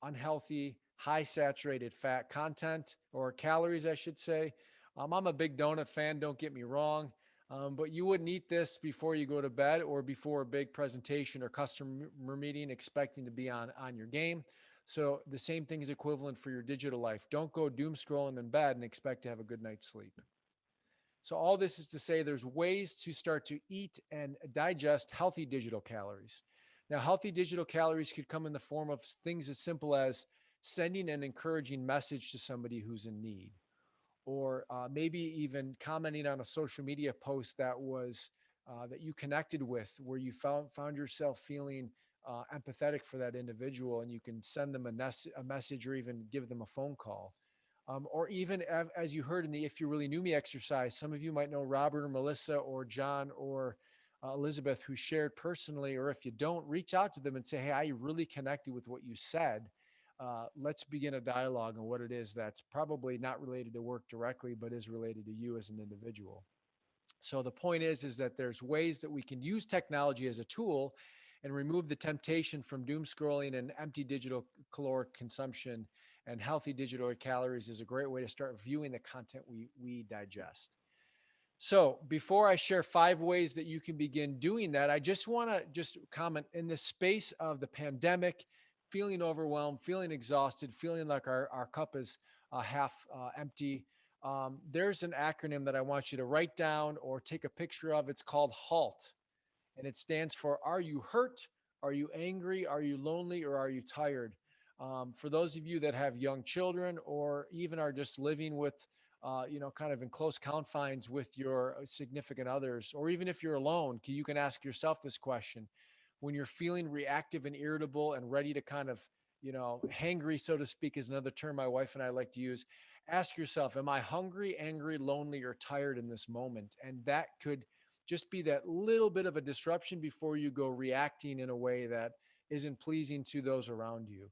unhealthy, high saturated fat content, or calories, I should say. I'm a big donut fan, don't get me wrong. But you wouldn't eat this before you go to bed or before a big presentation or customer meeting expecting to be on your game. So the same thing is equivalent for your digital life. Don't go doom scrolling in bed and expect to have a good night's sleep. So all this is to say there's ways to start to eat and digest healthy digital calories. Now, healthy digital calories could come in the form of things as simple as sending an encouraging message to somebody who's in need, or maybe even commenting on a social media post that was that you connected with, where you found yourself feeling empathetic for that individual, and you can send them a message or even give them a phone call. Or even as you heard in the If You Really Knew Me exercise, some of you might know Robert or Melissa or John or Elizabeth, who shared personally, or if you don't, reach out to them and say, hey, I really connected with what you said. Let's begin a dialogue on what it is that's probably not related to work directly, but is related to you as an individual. So the point is that there's ways that we can use technology as a tool and remove the temptation from doom scrolling and empty digital caloric consumption. And healthy digital calories is a great way to start viewing the content we digest. So before I share 5 ways that you can begin doing that, I just want to just comment, in the space of the pandemic, feeling overwhelmed, feeling exhausted, feeling like our cup is half empty. There's an acronym that I want you to write down or take a picture of. It's called HALT, and it stands for, are you hurt? Are you angry? Are you lonely? Or are you tired? For those of you that have young children, or even are just living with, kind of in close confines with your significant others, or even if you're alone, you can ask yourself this question. When you're feeling reactive and irritable and ready to kind of, hangry, so to speak, is another term my wife and I like to use. Ask yourself, am I hungry, angry, lonely, or tired in this moment? And that could just be that little bit of a disruption before you go reacting in a way that isn't pleasing to those around you.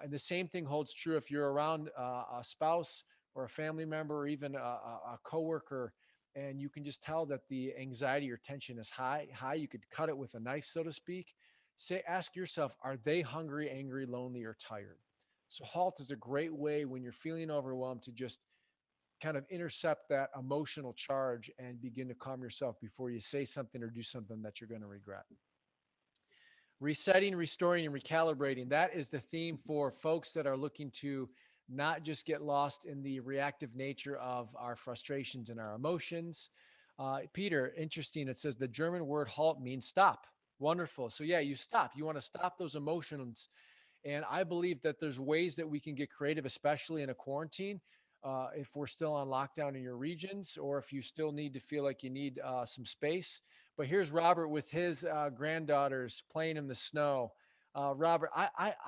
And the same thing holds true if you're around a spouse or a family member, or even a coworker, and you can just tell that the anxiety or tension is high. You could cut it with a knife, so to speak. Ask yourself, are they hungry, angry, lonely, or tired? So HALT is a great way when you're feeling overwhelmed to just kind of intercept that emotional charge and begin to calm yourself before you say something or do something that you're going to regret. Resetting, restoring, and recalibrating. That is the theme for folks that are looking to not just get lost in the reactive nature of our frustrations and our emotions. Peter, interesting. It says the German word halt means stop. Wonderful. So yeah, you stop. You want to stop those emotions. And I believe that there's ways that we can get creative, especially in a quarantine. If we're still on lockdown in your regions, or if you still need to feel like you need some space. But here's Robert with his granddaughters playing in the snow. Robert,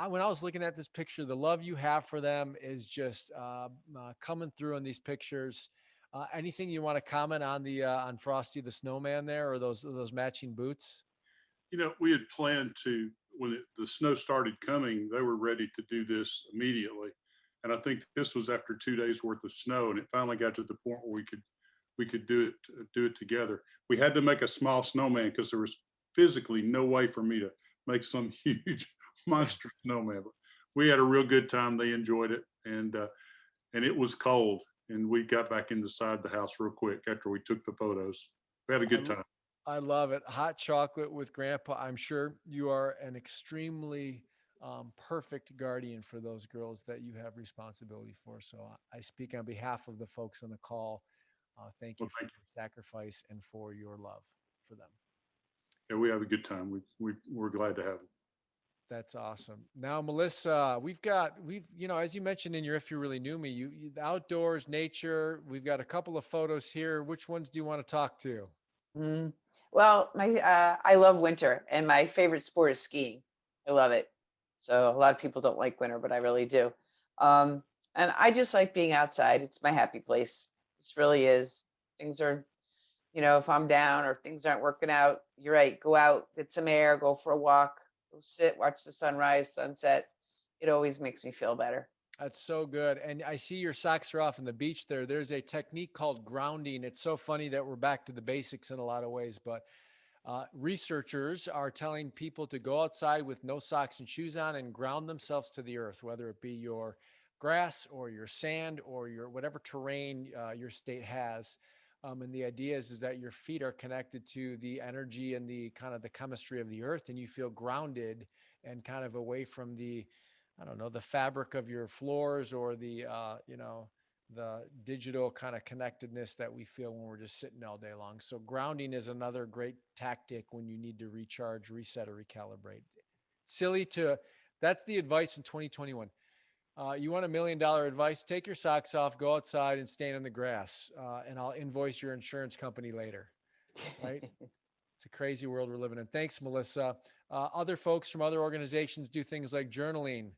when I was looking at this picture, the love you have for them is just coming through in these pictures. Anything you want to comment on the on Frosty the Snowman there, or those matching boots? We had planned to, when the snow started coming, they were ready to do this immediately. And I think this was after 2 days worth of snow, and it finally got to the point where we could do it together. We had to make a small snowman because there was physically no way for me to make some huge monster snowman. But we had a real good time. They enjoyed it, and it was cold, and we got back inside the house real quick after we took the photos. We had a good time. I love it. Hot chocolate with grandpa. I'm sure you are an extremely perfect guardian for those girls that you have responsibility for. So I speak on behalf of the folks on the call. Thank you for your sacrifice and for your love for them. Yeah, we have a good time. We're glad to have them. That's awesome. Now, Melissa, we've as you mentioned in your If You Really Knew Me, you outdoors, nature. We've got a couple of photos here. Which ones do you want to talk to? Well, I love winter, and my favorite sport is skiing. I love it. So a lot of people don't like winter, but I really do. And I just like being outside. It's my happy place. This really is. Things are, if I'm down or if things aren't working out, you're right. Go out, get some air, go for a walk, go sit, watch the sunrise, sunset. It always makes me feel better. That's so good. And I see your socks are off on the beach there. There's a technique called grounding. It's so funny that we're back to the basics in a lot of ways, but researchers are telling people to go outside with no socks and shoes on and ground themselves to the earth, whether it be your grass or your sand or your whatever terrain your state has. And the idea is that your feet are connected to the energy and the kind of the chemistry of the earth, and you feel grounded and kind of away from the I don't know, the fabric of your floors or the, the digital kind of connectedness that we feel when we're just sitting all day long. So grounding is another great tactic when you need to recharge, reset, or recalibrate. Silly to, that's the advice in 2021. You want $1 million advice? Take your socks off, go outside and stand in the grass, and I'll invoice your insurance company later, right? It's a crazy world we're living in. Thanks, Melissa. Other folks from other organizations do things like journaling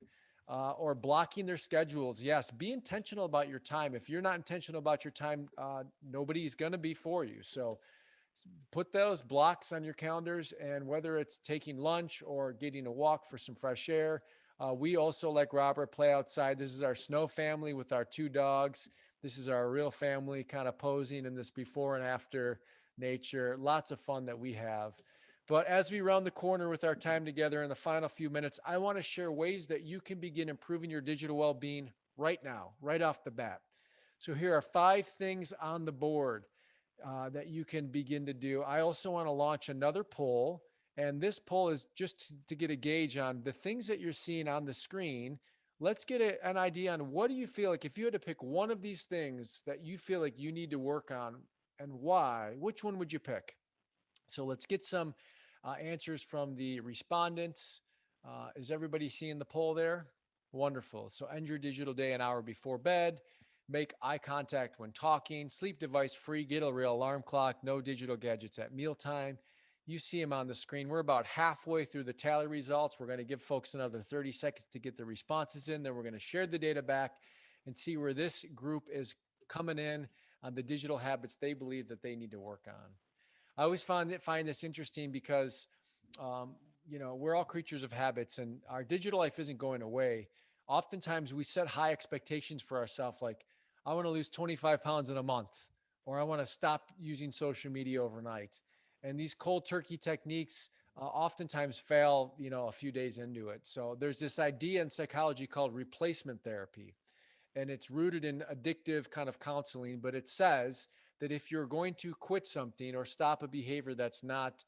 or blocking their schedules. Yes, be intentional about your time. If you're not intentional about your time, nobody's going to be for you. So put those blocks on your calendars, and whether it's taking lunch or getting a walk for some fresh air. We also, like Robert, play outside. This is our snow family with our 2 dogs. This is our real family kind of posing in this before and after nature. Lots of fun that we have. But as we round the corner with our time together in the final few minutes, I want to share ways that you can begin improving your digital well-being right now, right off the bat. So here are 5 things on the board that you can begin to do. I also want to launch another poll, and this poll is just to get a gauge on the things that you're seeing on the screen. Let's get an idea on, what do you feel like if you had to pick one of these things that you feel like you need to work on, and why? Which one would you pick? So let's get some answers from the respondents. Is everybody seeing the poll there? Wonderful. So end your digital day an hour before bed. Make eye contact when talking. Sleep device free. Get a real alarm clock. No digital gadgets at mealtime. You see them on the screen. We're about halfway through the tally results. We're going to give folks another 30 seconds to get the responses in. Then we're going to share the data back and see where this group is coming in on the digital habits they believe that they need to work on. I always find this interesting because, we're all creatures of habits, and our digital life isn't going away. Oftentimes we set high expectations for ourselves, like, I want to lose 25 pounds in a month, or I want to stop using social media overnight. And these cold turkey techniques oftentimes fail, a few days into it. So there's this idea in psychology called replacement therapy, and it's rooted in addictive kind of counseling, but it says that if you're going to quit something or stop a behavior that's not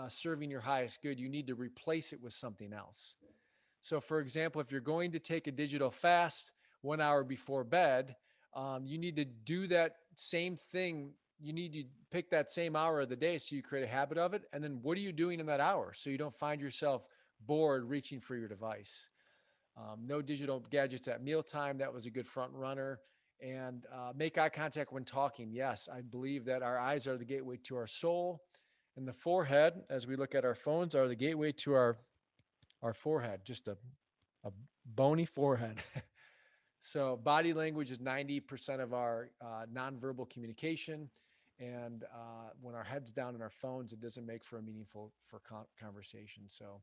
serving your highest good, you need to replace it with something else. So for example, if you're going to take a digital fast 1 hour before bed, you need to do that same thing. You need to pick that same hour of the day so you create a habit of it. And then what are you doing in that hour so you don't find yourself bored reaching for your device? No digital gadgets at mealtime. That was a good front runner. And make eye contact when talking. Yes, I believe that our eyes are the gateway to our soul, and the forehead, as we look at our phones, are the gateway to our forehead, just a bony forehead. So body language is 90% of our nonverbal communication. And when our head's down in our phones, it doesn't make for a meaningful conversation. So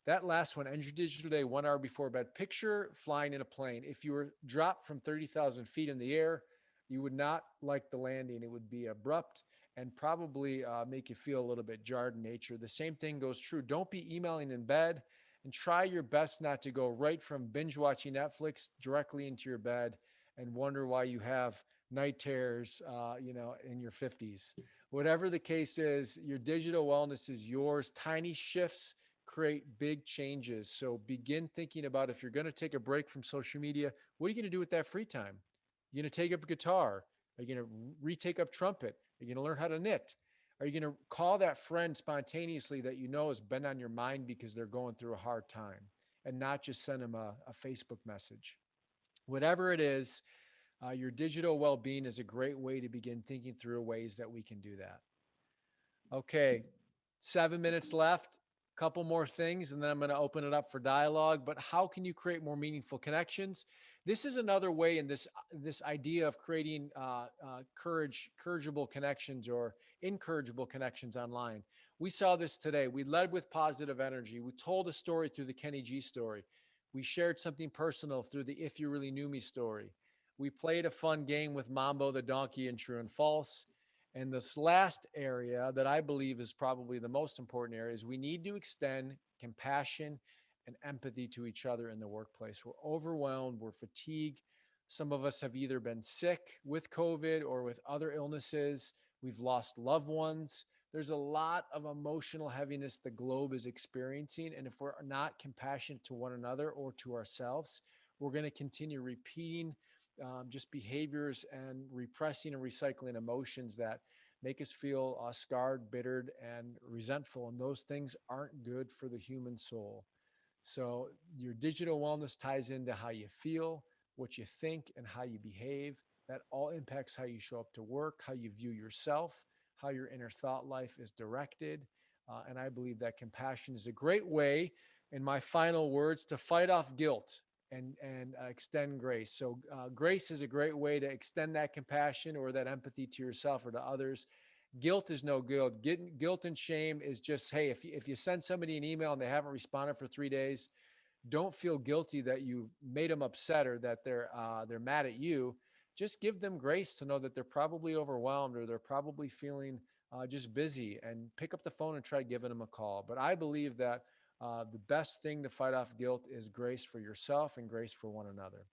that last one, end your digital day 1 hour before bed. Picture flying in a plane. If you were dropped from 30,000 feet in the air, you would not like the landing. It would be abrupt and probably make you feel a little bit jarred in nature. The same thing goes true. Don't be emailing in bed, and try your best not to go right from binge watching Netflix directly into your bed and wonder why you have night terrors, in your 50s. Whatever the case is, your digital wellness is yours. Tiny shifts create big changes. So begin thinking about, if you're going to take a break from social media, what are you going to do with that free time? You're going to take up a guitar? Are you going to retake up trumpet? Are you going to learn how to knit? Are you going to call that friend spontaneously that you know has been on your mind because they're going through a hard time, and not just send them a Facebook message? Whatever it is, your digital well-being is a great way to begin thinking through ways that we can do that. Okay, 7 minutes left. Couple more things, and then I'm going to open it up for dialogue. But how can you create more meaningful connections? This is another way in this idea of creating courageable connections or incorrigible connections online. We saw this today. We led with positive energy. We told a story through the Kenny G story. We shared something personal through the If You Really Knew Me story. We played a fun game with Mambo the donkey in True and False. And this last area that I believe is probably the most important area is we need to extend compassion and empathy to each other in the workplace. We're overwhelmed, we're fatigued. Some of us have either been sick with COVID or with other illnesses. We've lost loved ones. There's a lot of emotional heaviness the globe is experiencing. And if we're not compassionate to one another or to ourselves, we're going to continue repeating just behaviors and repressing and recycling emotions that make us feel scarred, bittered, and resentful. And those things aren't good for the human soul. So your digital wellness ties into how you feel, what you think, and how you behave. That all impacts how you show up to work, how you view yourself, how your inner thought life is directed. And I believe that compassion is a great way, in my final words, to fight off guilt and extend grace. So grace is a great way to extend that compassion or that empathy to yourself or to others. Guilt is no good. Guilt and shame is just, hey, if you send somebody an email and they haven't responded for 3 days, don't feel guilty that you made them upset or that they're mad at you. Just give them grace to know that they're probably overwhelmed or they're probably feeling just busy, and pick up the phone and try giving them a call. But I believe that the best thing to fight off guilt is grace for yourself and grace for one another.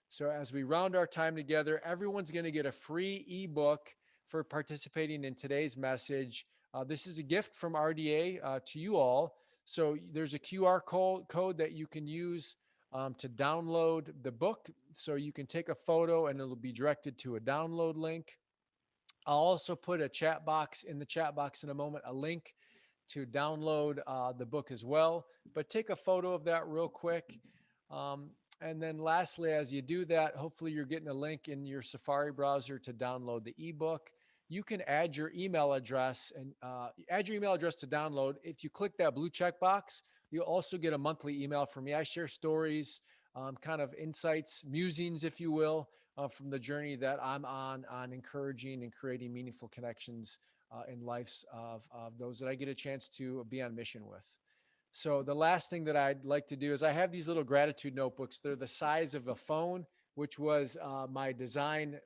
So as we round our time together, everyone's going to get a free ebook for participating in today's message. This is a gift from RDA to you all. So there's a QR code that you can use to download the book. So you can take a photo and it'll be directed to a download link. I'll also put a chat box in the chat box in a moment, a link to download the book as well. But take a photo of that real quick. And then lastly, as you do that, hopefully you're getting a link in your Safari browser to download the ebook. You can add your email address and add your email address to download. If you click that blue check box, you'll also get a monthly email from me. I share stories, kind of insights, musings, if you will, from the journey that I'm on encouraging and creating meaningful connections in lives of those that I get a chance to be on mission with. So the last thing that I'd like to do is I have these little gratitude notebooks. They're the size of a phone, which was my design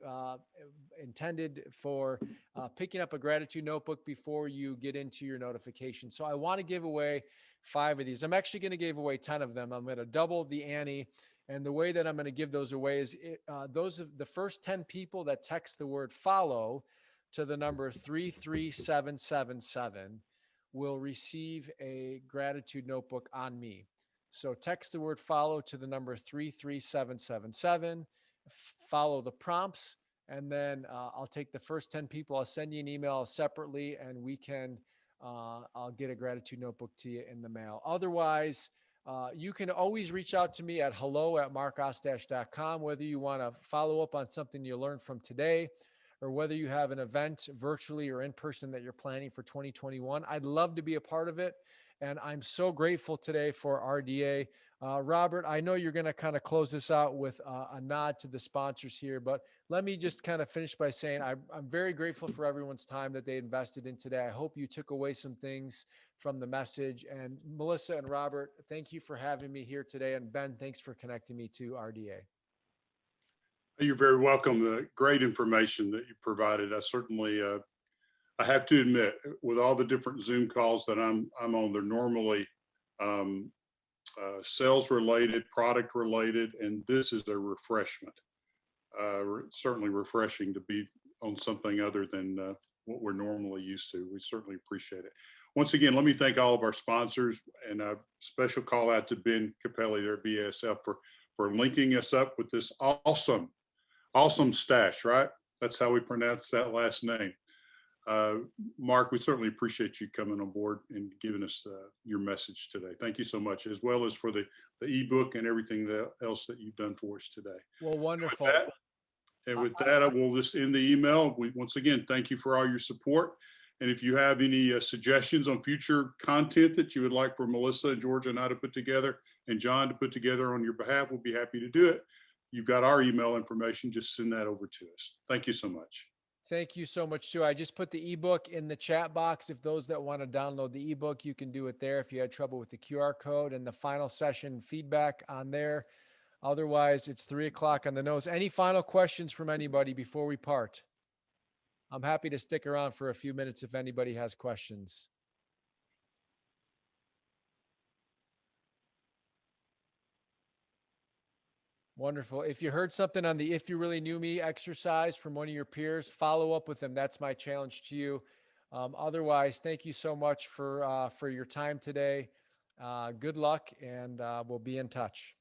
intended for picking up a gratitude notebook before you get into your notification. So I want to give away 5 of these. I'm actually going to give away 10 of them. I'm going to double the ante. And the way that I'm going to give those away is those of the first 10 people that text the word follow to the number 33777 will receive a gratitude notebook on me. So text the word follow to the number 33777, follow the prompts, and then I'll take the first 10 people. I'll send you an email separately, and I'll get a gratitude notebook to you in the mail. Otherwise, you can always reach out to me at hello@markostach.com, whether you want to follow up on something you learned from today, or whether you have an event virtually or in person that you're planning for 2021. I'd love to be a part of it. And I'm so grateful today for RDA. Robert, I know you're going to kind of close this out with a nod to the sponsors here, but let me just kind of finish by saying I'm very grateful for everyone's time that they invested in today. I hope you took away some things from the message. And Melissa and Robert, thank you for having me here today. And Ben, thanks for connecting me to RDA. You're very welcome. Great information that you provided. I certainly, I have to admit, with all the different Zoom calls that I'm on, they're normally sales related, product related, and this is a refreshment. Certainly refreshing to be on something other than what we're normally used to. We certainly appreciate it. Once again, let me thank all of our sponsors, and a special call out to Ben Capelli there at BASF for linking us up with this awesome stash, right? That's how we pronounce that last name. Mark, we certainly appreciate you coming on board and giving us your message today. Thank you so much, as well as for the ebook and everything else that you've done for us today. Well, wonderful. With that, I will just end the email. Once again, thank you for all your support. And if you have any suggestions on future content that you would like for Melissa, Georgia, and I to put together, and John to put together on your behalf, we'll be happy to do it. You've got our email information. Just send that over to us. Thank you so much. Thank you so much, too. I just put the ebook in the chat box. If those that want to download the ebook, you can do it there if you had trouble with the QR code and the final session feedback on there. Otherwise, it's 3:00 on the nose. Any final questions from anybody before we part? I'm happy to stick around for a few minutes if anybody has questions. Wonderful. If you heard something on the If You Really Knew Me exercise from one of your peers, follow up with them. That's my challenge to you. Otherwise, thank you so much for your time today. Good luck, and we'll be in touch.